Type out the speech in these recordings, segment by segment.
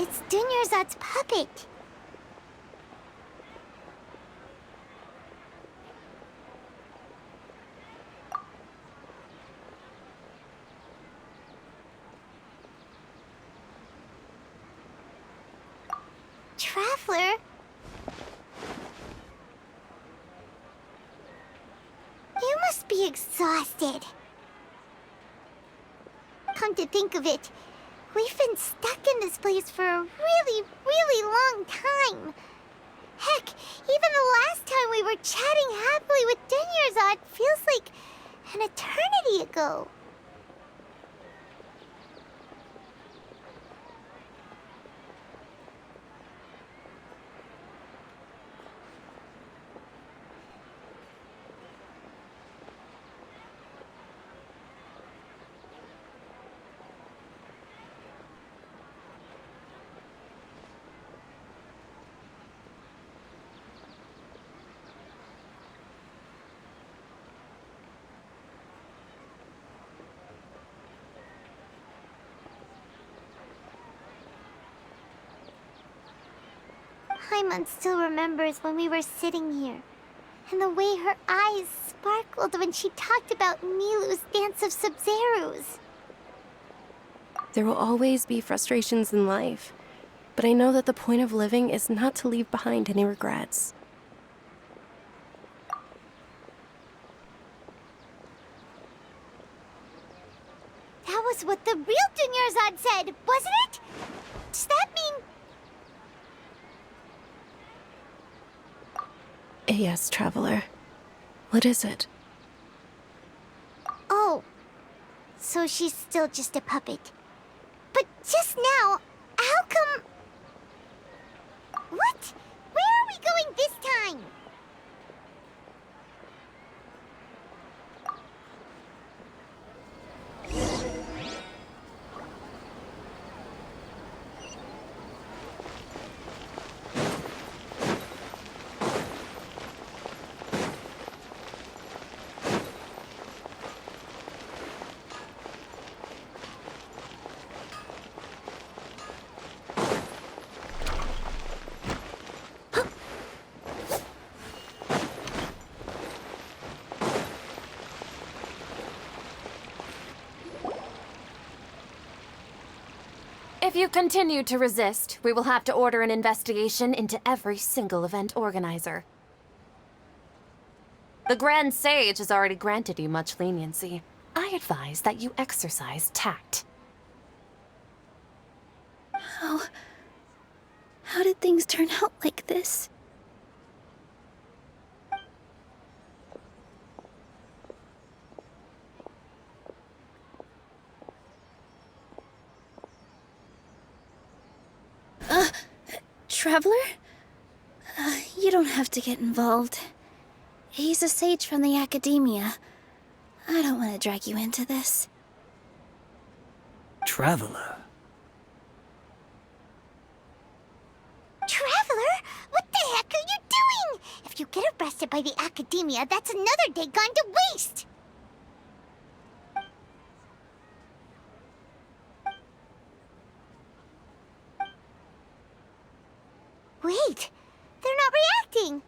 It's Dуньярзад's puppet. Traveler? You must be exhausted. Come to think of it, we've been stuck in this place for a really, really long time. Heck, even the last time we were chatting happily with Dуньярзад feels like an eternity ago. Paimon still remembers when we were sitting here, and the way her eyes sparkled when she talked about Milu's dance of Sабзерус. There will always be frustrations in life, but I know that the point of living is not to leave behind any regrets. That was what the real Dуньярзад said, wasn't it? Does that mean... Yes, Traveler. What is it? Oh, so she's still just a puppet. But just now, how come... What? Where are we going this time? If you continue to resist, we will have to order an investigation into every single event organizer. The Grand Sage has already granted you much leniency. I advise that you exercise tact. How did things turn out like this? Traveler? You don't have to get involved. He's a sage from the academia. I don't want to drag you into this. Traveler? Traveler? What the heck are you doing? If you get arrested by the academia, that's another day gone to waste! Wait, they're not reacting.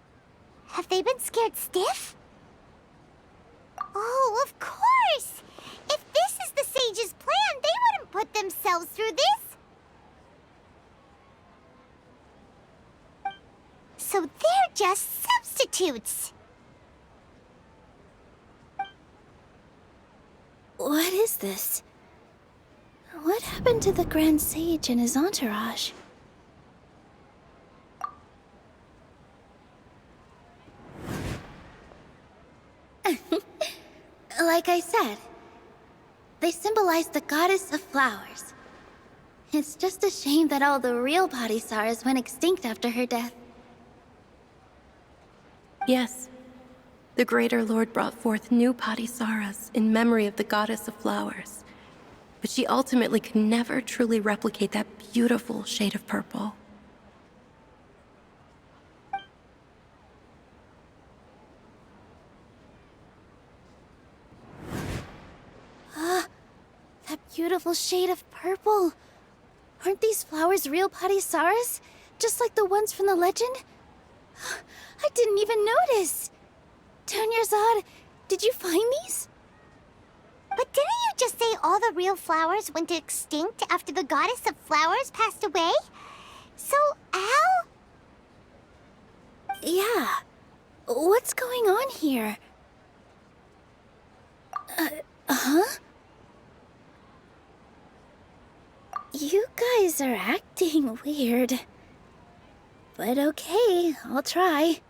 Have they been scared stiff? Oh, of course! If this is the sage's plan, they wouldn't put themselves through this. So they're just substitutes. What is this? What happened to the Grand Sage and his entourage? Like I said, they symbolize the goddess of flowers. It's just a shame that all the real Bodhisattvas went extinct after her death. Yes. The Greater Lord brought forth new Bodhisattvas in memory of the goddess of flowers. But she ultimately could never truly replicate that beautiful shade of purple. That beautiful shade of purple. Aren't these flowers real Padisaras? Just like the ones from the legend? I didn't even notice! Dunьярзад, did you find these? But didn't you just say all the real flowers went extinct after the goddess of flowers passed away? So, how? Yeah. What's going on here? Huh? You guys are acting weird. But okay, I'll try.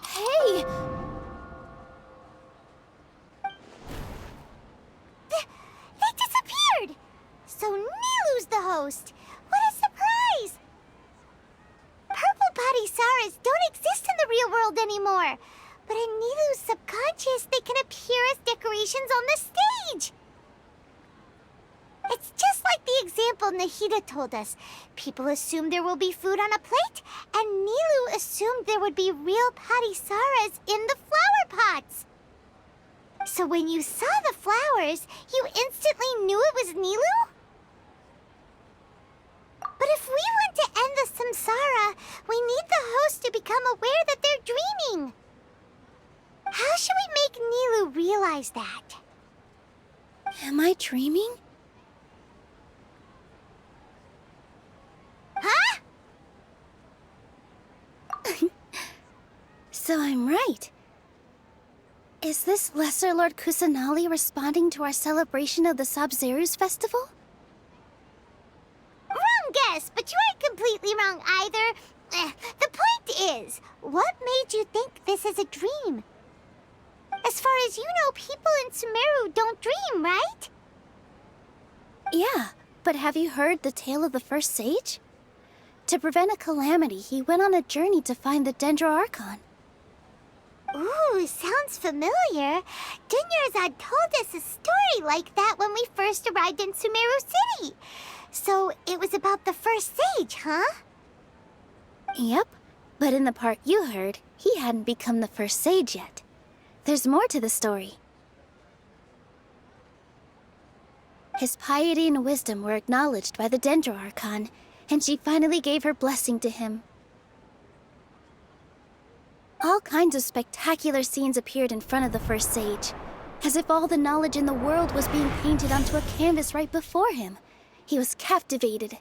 Hey! They disappeared! So Nilu's the host! What a surprise! Purple Padisaras don't exist in the real world anymore. But in Nilu's subconscious, they can appear as decorations on the stage. It's just like the example Nahida told us. People assume there will be food on a plate, and Nilu assumed there would be real Padisaras in the flower pots. So when you saw the flowers, you instantly knew it was Nilu? But if we want to end the samsara, we need the host to become aware that they're dreaming. How should we make Nilu realize that? Am I dreaming? Huh? So I'm right. Is this Lesser Lord Kusanali responding to our celebration of the Sabzerus festival? Wrong guess, but you aren't completely wrong either. The point is, what made you think this is a dream? As far as you know, people in Sumeru don't dream, right? Yeah, but have you heard the tale of the first sage? To prevent a calamity, he went on a journey to find the Dendroarchon. Ooh, sounds familiar. Dуньярзад told us a story like that when we first arrived in Sumeru City. So it was about the first sage, huh? Yep, but in the part you heard, he hadn't become the first sage yet. There's more to the story. His piety and wisdom were acknowledged by the Dendroarchon, and she finally gave her blessing to him. All kinds of spectacular scenes appeared in front of the first sage, as if all the knowledge in the world was being painted onto a canvas right before him. He was captivated.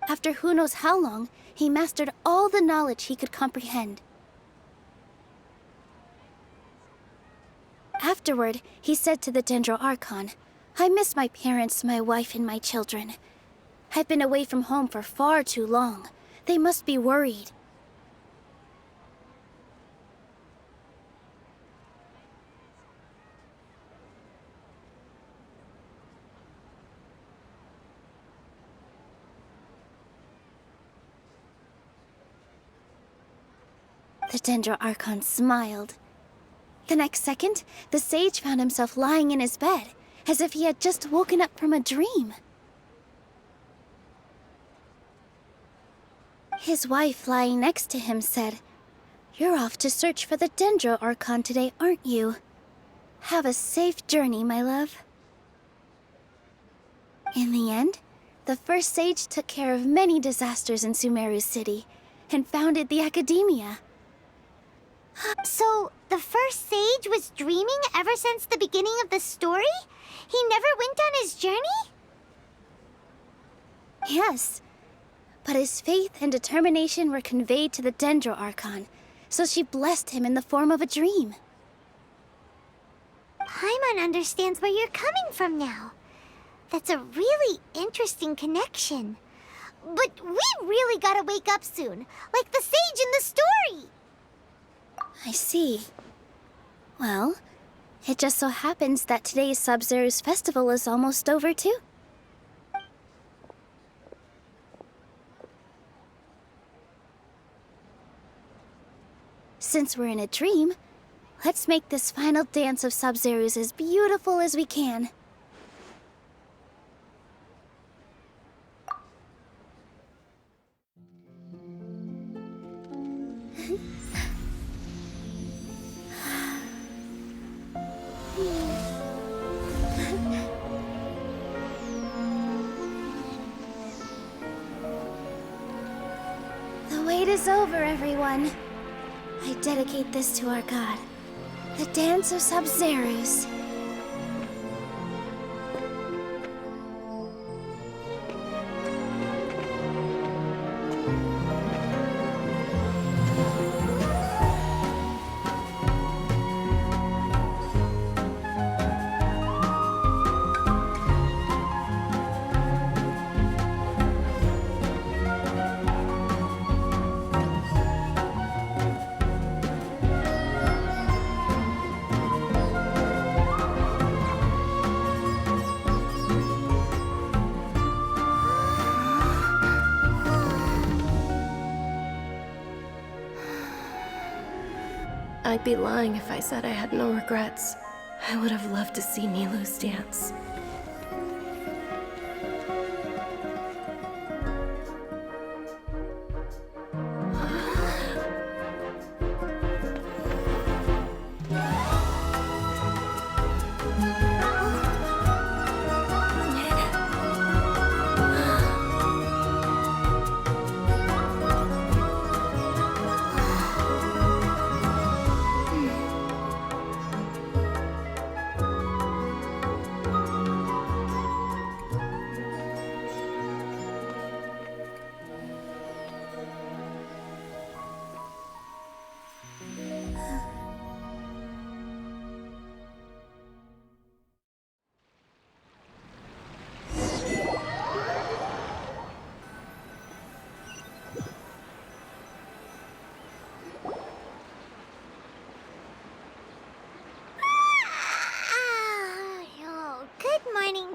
After who knows how long, he mastered all the knowledge he could comprehend. Afterward, he said to the Dendroarchon, "I miss my parents, my wife, and my children. I've been away from home for far too long. They must be worried." The Dendroarchon smiled. The next second, the sage found himself lying in his bed, as if he had just woken up from a dream. His wife, lying next to him, said, "You're off to search for the Dendroarchon today, aren't you? Have a safe journey, my love." In the end, the first sage took care of many disasters in Sumeru City, and founded the Academia. So, the first sage was dreaming ever since the beginning of the story? He never went on his journey? Yes, but his faith and determination were conveyed to the Dendroarchon, so she blessed him in the form of a dream. Paimon understands where you're coming from now. That's a really interesting connection. But we really gotta wake up soon, like the sage in the story! I see. Well, it just so happens that today's Sabzerus festival is almost over too. Since we're in a dream, let's make this final dance of Sabzerus as beautiful as we can. The wait is over, everyone. I dedicate this to our god, the dance of Sабzerus. I'd be lying if I said I had no regrets. I would have loved to see Nilou's dance.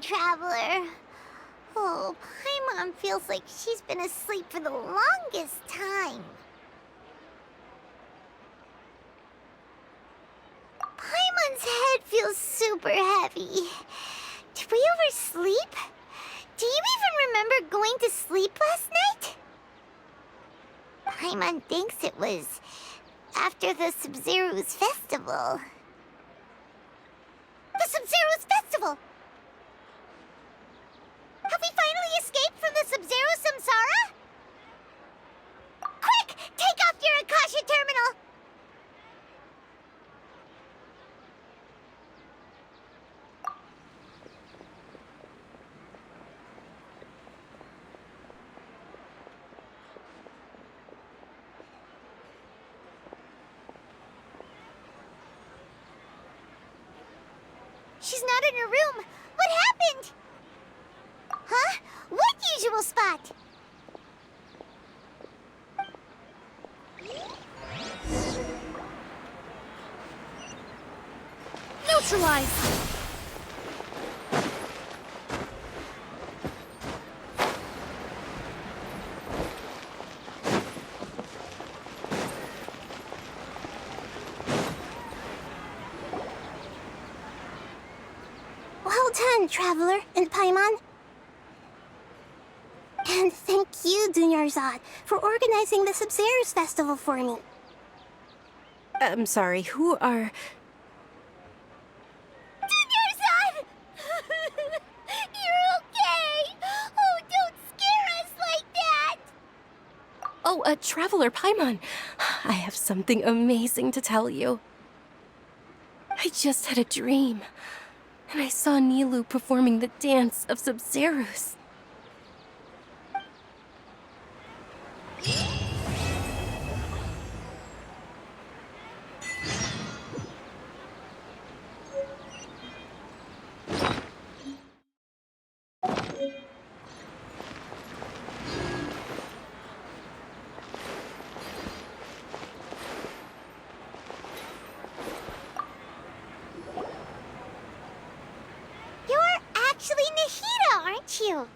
Traveler. Oh, Paimon feels like she's been asleep for the longest time. Paimon's head feels super heavy. Did we oversleep? Do you even remember going to sleep last night? Paimon thinks it was after the Sabzerus festival. The Sabzerus festival! Have we finally escaped from the Sabzerus samsara? Quick! Take off your Akasha terminal! She's not in her room. What happened? Huh? What usual spot? Neutralize! Well done, Traveler and Paimon. And thank you, Dуньярзад, for organizing the Sabzerus festival for me. I'm sorry, who are... Dуньярзад! You're okay! Oh, don't scare us like that! Oh, Traveler Paimon. I have something amazing to tell you. I just had a dream, and I saw Nilou performing the dance of Sabzerus. Aren't you?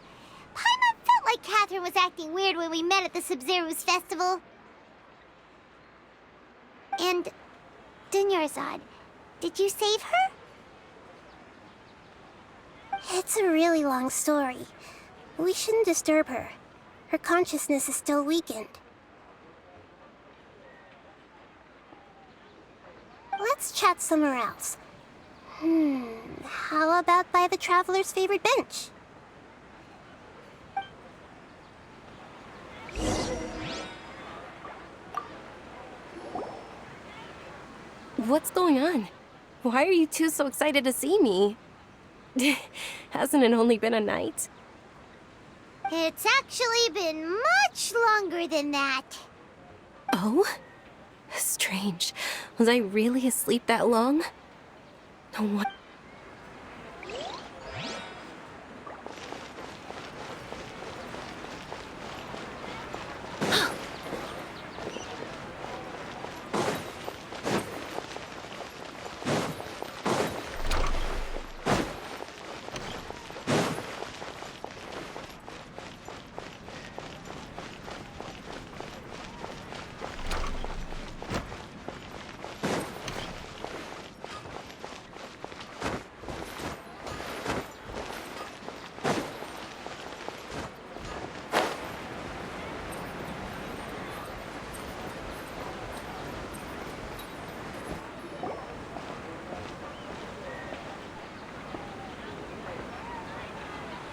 Paimon felt like Catherine was acting weird when we met at the Sabzerus festival. And Dуньярзад, did you save her? It's a really long story. We shouldn't disturb her. Her consciousness is still weakened. Let's chat somewhere else. How about by the traveler's favorite bench? What's going on? Why are you two so excited to see me? Hasn't it only been a night? It's actually been much longer than that. Oh? Strange. Was I really asleep that long? No one.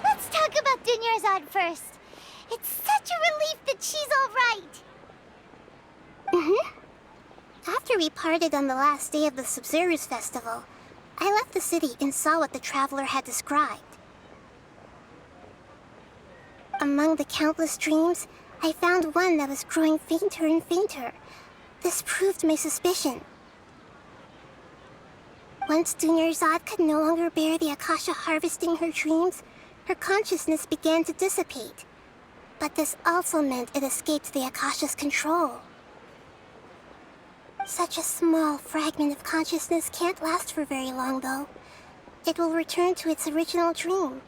Let's talk about Dуньярзад first. It's such a relief that she's all right. After we parted on the last day of the Sabzerus festival, I left the city and saw what the traveler had described. Among the countless dreams, I found one that was growing fainter and fainter. This proved my suspicion. Once Dуньярзад could no longer bear the Akasha harvesting her dreams, her consciousness began to dissipate. But this also meant it escaped the Akasha's control. Such a small fragment of consciousness can't last for very long, though. It will return to its original dream,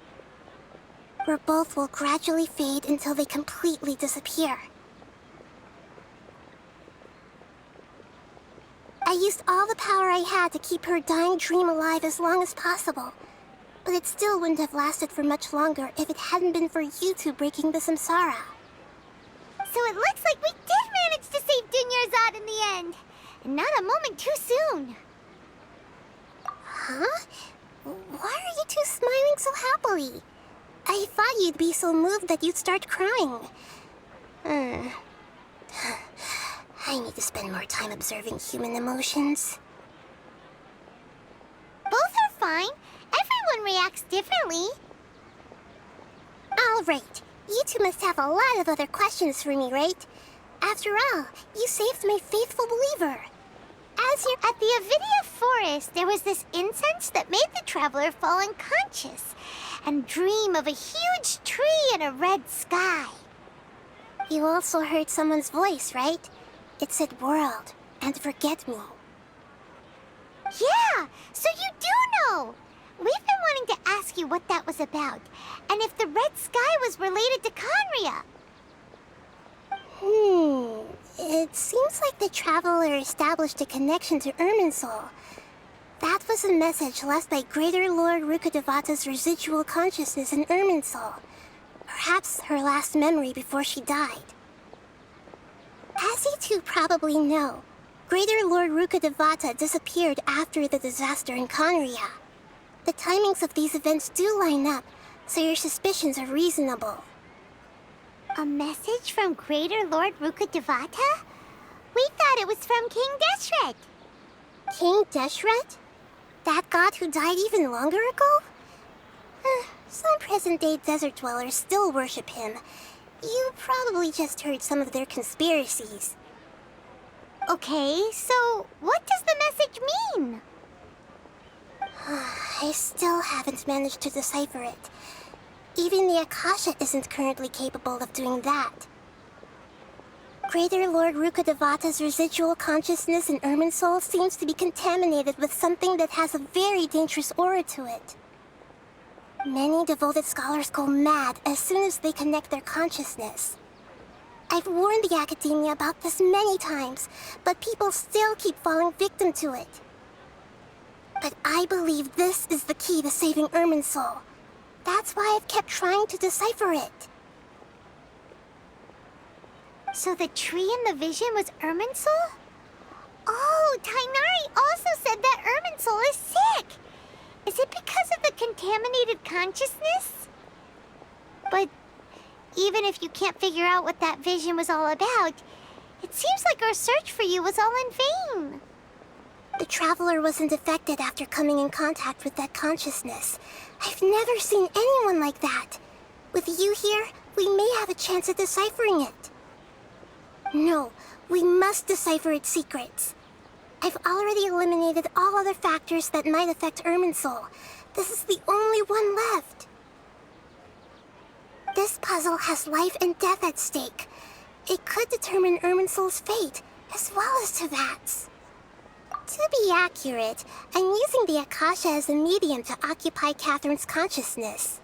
where both will gradually fade until they completely disappear. I used all the power I had to keep her dying dream alive as long as possible, but it still wouldn't have lasted for much longer if it hadn't been for you two breaking the samsara. So it looks like we did manage to save Dуньярзад in the end, and not a moment too soon. Huh? Why are you two smiling so happily? I thought you'd be so moved that you'd start crying. I need to spend more time observing human emotions. Both are fine. Everyone reacts differently. All right. You two must have a lot of other questions for me, right? After all, you saved my faithful believer. As you're at the Avidia forest, there was this incense that made the traveler fall unconscious and dream of a huge tree and a red sky. You also heard someone's voice, right? It said world and forget me. Yeah, so you do know! We've been wanting to ask you what that was about, and if the red sky was related to Conria. It seems like the traveler established a connection to Irminsul. That was a message left by Greater Lord Rukkhadevata's residual consciousness in Irminsul. Perhaps her last memory before she died. As you two probably know, Greater Lord Rukkhadevata disappeared after the disaster in Conria. The timings of these events do line up, so your suspicions are reasonable. A message from Greater Lord Rukkhadevata? We thought it was from King Deshret. King Deshret? That god who died even longer ago? Some present-day desert dwellers still worship him. You probably just heard some of their conspiracies. Okay, so what does the message mean? I still haven't managed to decipher it. Even the Akasha isn't currently capable of doing that. Greater Lord Rukkhadevata's residual consciousness in Irminsul seems to be contaminated with something that has a very dangerous aura to it. Many devoted scholars go mad as soon as they connect their consciousness. I've warned the Academia about this many times, but people still keep falling victim to it. But I believe this is the key to saving Irminsul. That's why I've kept trying to decipher it. So the tree in the vision was Irminsul? Oh, Tainari also said that Irminsul is sick. contaminated consciousness? But even if you can't figure out what that vision was all about, it seems like our search for you was all in vain. The Traveler wasn't affected after coming in contact with that consciousness. I've never seen anyone like that. With you here, we may have a chance at deciphering it. No, we must decipher its secrets. I've already eliminated all other factors that might affect Irminsul. This is the only one left. This puzzle has life and death at stake. It could determine Irminsul's fate, as well as Tevat's. To be accurate, I'm using the Akasha as a medium to occupy Catherine's consciousness.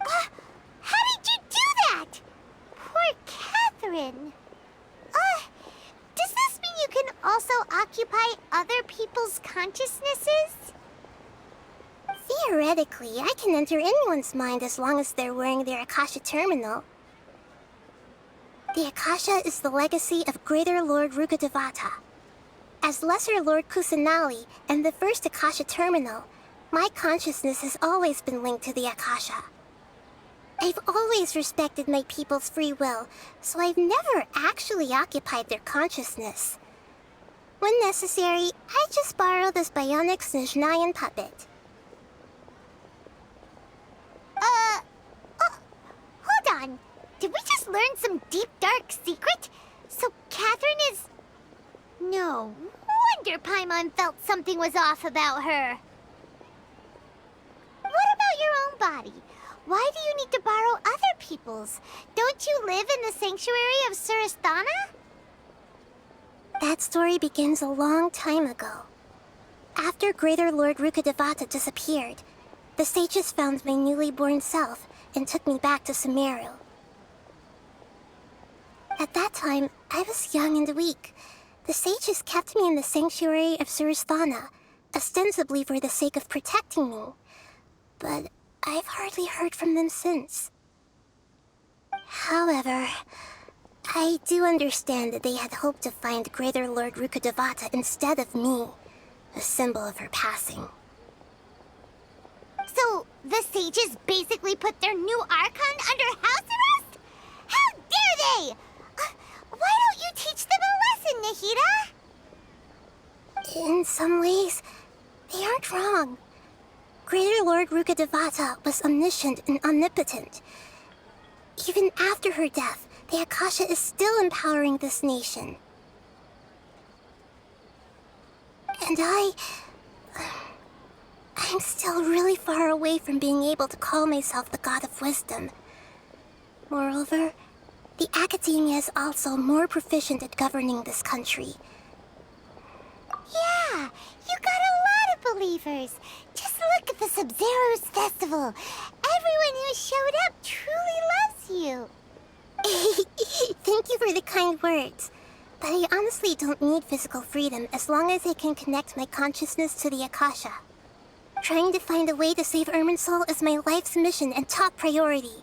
How did you do that? Poor Catherine. Does this mean you can also occupy other people's consciousnesses? Theoretically, I can enter anyone's mind as long as they're wearing their Akasha terminal. The Akasha is the legacy of Greater Lord Rukkhadevata. As Lesser Lord Kusanali and the first Akasha terminal, my consciousness has always been linked to the Akasha. I've always respected my people's free will, so I've never actually occupied their consciousness. When necessary, I just borrow this bionic Snezhnayan puppet. Hold on. Did we just learn some deep, dark secret? So Catherine is... No wonder Paimon felt something was off about her. What about your own body? Why do you need to borrow other people's? Don't you live in the sanctuary of Surasthana? That story begins a long time ago. After Greater Lord Rukkhadevata disappeared, the sages found my newly born self and took me back to Sumeru. At that time, I was young and weak. The sages kept me in the sanctuary of Surasthana, ostensibly for the sake of protecting me. But I've hardly heard from them since. However, I do understand that they had hoped to find Greater Lord Rukkhadevata instead of me, a symbol of her passing. So, the sages basically put their new Archon under house arrest? How dare they! Why don't you teach them a lesson, Nahida? In some ways, they aren't wrong. Greater Lord Rukkhadevata was omniscient and omnipotent. Even after her death, the Akasha is still empowering this nation. And I'm still really far away from being able to call myself the God of Wisdom. Moreover, the Academia is also more proficient at governing this country. Yeah, you got a lot of believers. Just look at the Sабzerus festival. Everyone who showed up truly loves you. Thank you for the kind words. But I honestly don't need physical freedom as long as I can connect my consciousness to the Akasha. Trying to find a way to save Irminsul is my life's mission and top priority.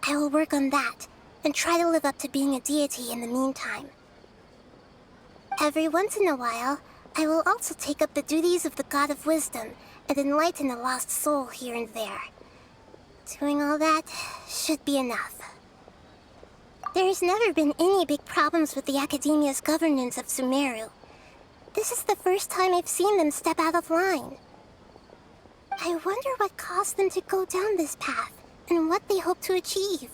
I will work on that, and try to live up to being a deity in the meantime. Every once in a while, I will also take up the duties of the God of Wisdom and enlighten a lost soul here and there. Doing all that should be enough. There's never been any big problems with the Academia's governance of Sumeru. This is the first time I've seen them step out of line. I wonder what caused them to go down this path, and what they hope to achieve.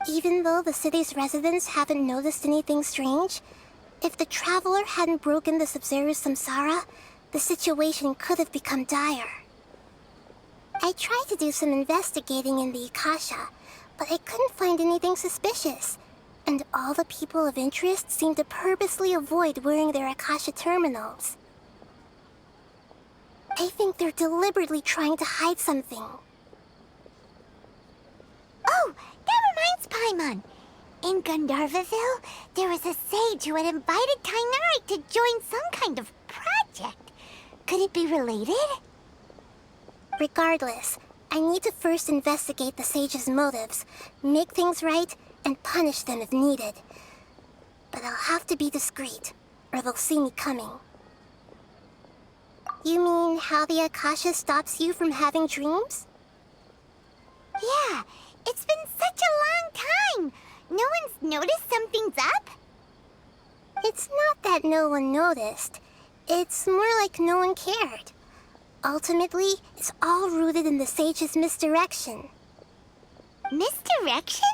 Even though the city's residents haven't noticed anything strange, if the Traveler hadn't broken the Sabzerus Samsara, the situation could have become dire. I tried to do some investigating in the Akasha, but I couldn't find anything suspicious, and all the people of interest seemed to purposely avoid wearing their Akasha terminals. I think they're deliberately trying to hide something. Oh, that reminds Paimon. In Gandharvaville, there was a sage who had invited Tainari to join some kind of project. Could it be related? Regardless, I need to first investigate the sage's motives, make things right, and punish them if needed. But I'll have to be discreet, or they'll see me coming. You mean how the Akasha stops you from having dreams? Yeah, it's been such a long time. No one's noticed something's up? It's not that no one noticed. It's more like no one cared. Ultimately, it's all rooted in the sage's misdirection. Misdirection?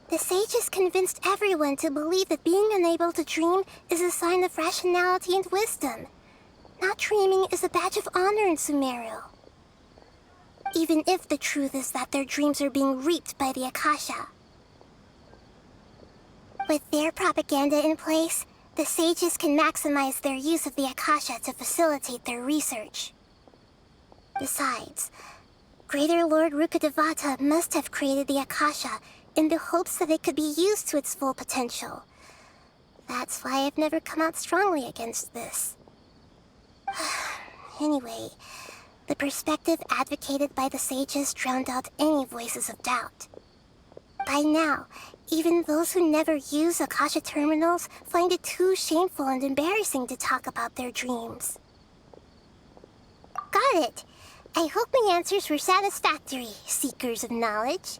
The sages convinced everyone to believe that being unable to dream is a sign of rationality and wisdom. Not dreaming is a badge of honor in Sumeru. Even if the truth is that their dreams are being reaped by the Akasha. With their propaganda in place, the sages can maximize their use of the Akasha to facilitate their research. Besides, Greater Lord Rukkhadevata must have created the Akasha in the hopes that it could be used to its full potential. That's why I've never come out strongly against this. Anyway, the perspective advocated by the sages drowned out any voices of doubt. By now, even those who never use Akasha terminals find it too shameful and embarrassing to talk about their dreams. Got it. I hope my answers were satisfactory, seekers of knowledge.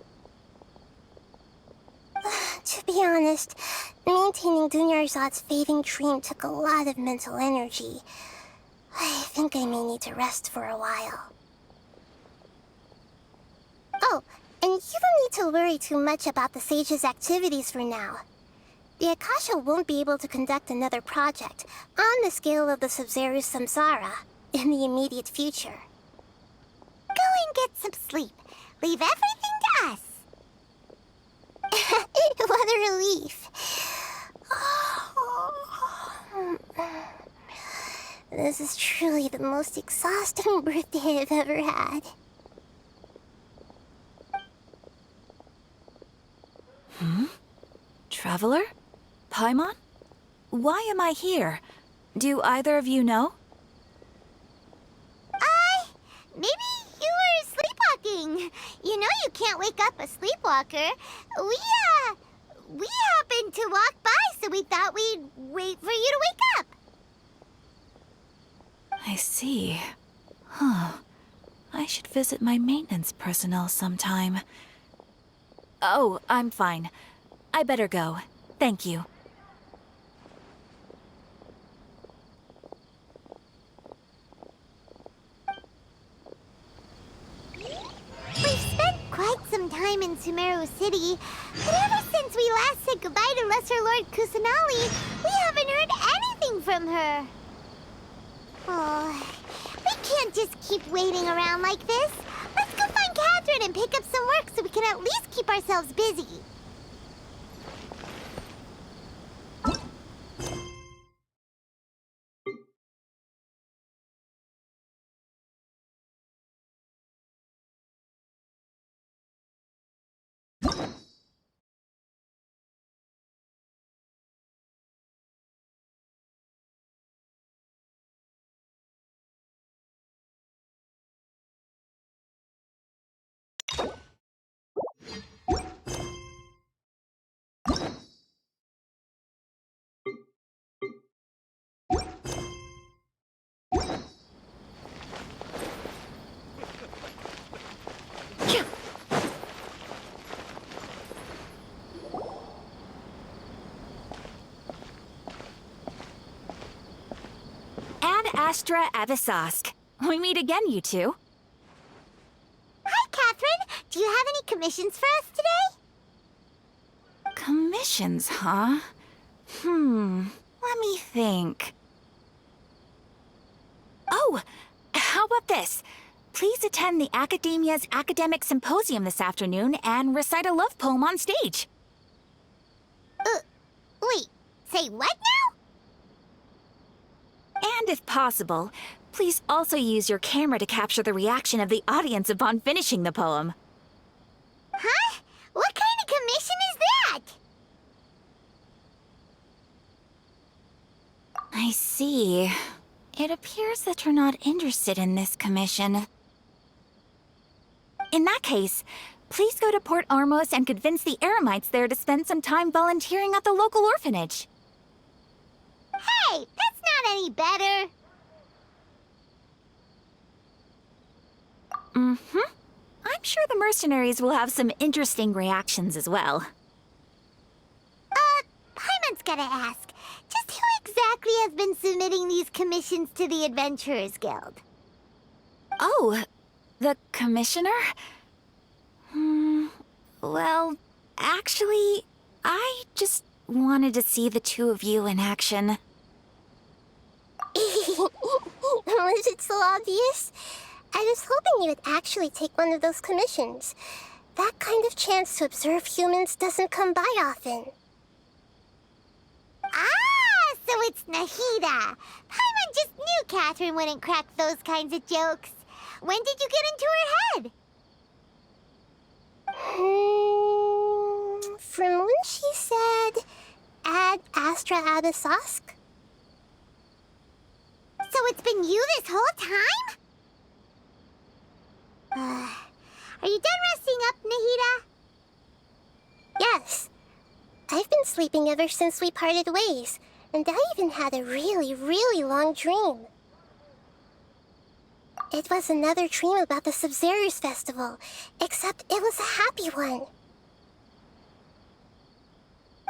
To be honest, maintaining Dunyarzad's fading dream took a lot of mental energy. I think I may need to rest for a while. Oh, and you don't need to worry too much about the sage's activities for now. The Akasha won't be able to conduct another project on the scale of the Sабzerus Samsara in the immediate future. Go and get some sleep. Leave everything to us. What a relief. This is truly the most exhausting birthday I've ever had. Traveler? Paimon? Why am I here? Do either of you know? Maybe you were sleepwalking. You know you can't wake up a sleepwalker. We happened to walk by, so we thought we'd wait for you to wake up. I see. Huh. I should visit my maintenance personnel sometime. Oh, I'm fine. I better go. Thank you. We've spent quite some time in Sumeru City, but ever since we last said goodbye to Lesser Lord Kusanali, we haven't heard anything from her. Oh, we can't just keep waiting around like this. Let's go find Catherine and pick up some work so we can at least keep ourselves busy. Ad Astra Avisask. We meet again, you two. Hi, Catherine. Do you have any commissions for us today? Commissions, huh? Let me think. Oh, how about this? Please attend the Academia's Academic Symposium this afternoon and recite a love poem on stage. Wait, say what now? And if possible, please also use your camera to capture the reaction of the audience upon finishing the poem. Huh? What kind of commission is that? I see. It appears that you're not interested in this commission. In that case, please go to Port Ormos and convince the Eremites there to spend some time volunteering at the local orphanage. Hey, that's not any better. I'm sure the mercenaries will have some interesting reactions as well. Paimon's gotta ask, just who exactly has been submitting these commissions to the Adventurers Guild? Oh, the commissioner? Well, actually, I just wanted to see the two of you in action. Was it so obvious? I was hoping you would actually take one of those commissions. That kind of chance to observe humans doesn't come by often. Ah, so it's Nahida. Paimon just knew Catherine wouldn't crack those kinds of jokes. When did you get into her head? From when she said, Ad Astra Abyssosk? So it's been you this whole time? Are you done resting up, Nahida? Yes. I've been sleeping ever since we parted ways, and I even had a really, really long dream. It was another dream about the Sабzerus festival, except it was a happy one.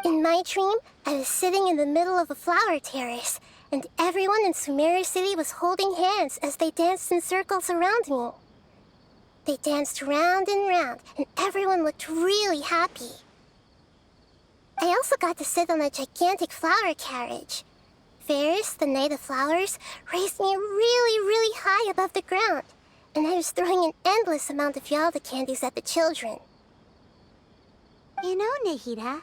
In my dream, I was sitting in the middle of a flower terrace, and everyone in Sumeru City was holding hands as they danced in circles around me. They danced round and round, and everyone looked really happy. I also got to sit on a gigantic flower carriage. Ferris, the Knight of Flowers, raised me really, really high above the ground, and I was throwing an endless amount of Yalda candies at the children. You know, Nahida,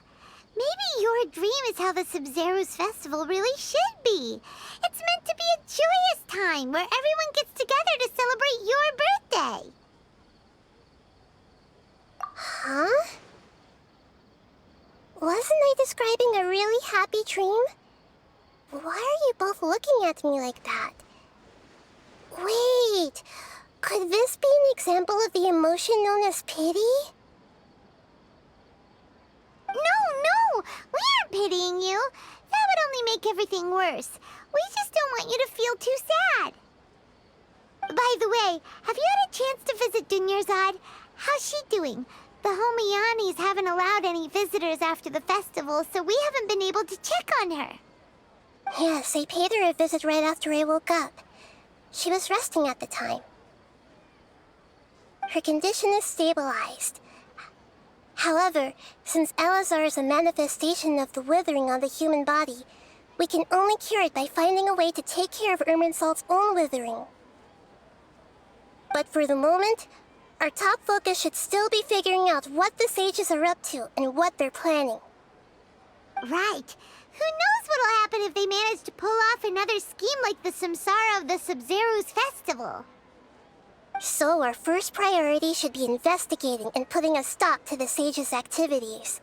maybe your dream is how the Sabzerus festival really should be. It's meant to be a joyous time where everyone gets together to celebrate your birthday. Huh? Wasn't I describing a really happy dream? Why are you both looking at me like that? Wait, could this be an example of the emotion known as pity? No, we aren't pitying you. That would only make everything worse. We just don't want you to feel too sad. By the way, have you had a chance to visit Dуньярзад? How's she doing? The Homianis haven't allowed any visitors after the festival, so we haven't been able to check on her. Yes, I paid her a visit right after I woke up. She was resting at the time. Her condition is stabilized. However, since Elazar is a manifestation of the withering on the human body, we can only cure it by finding a way to take care of Irminsul's own withering. But for the moment, our top focus should still be figuring out what the sages are up to and what they're planning. Right. Who knows what'll happen if they manage to pull off another scheme like the Samsara of the Sabzerus festival. So our first priority should be investigating and putting a stop to the sages' activities.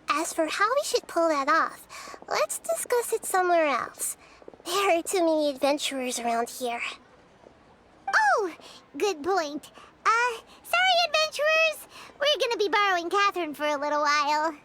As for how we should pull that off, let's discuss it somewhere else. There are too many adventurers around here. Oh, good point. Sorry, adventurers. We're gonna be borrowing Catherine for a little while.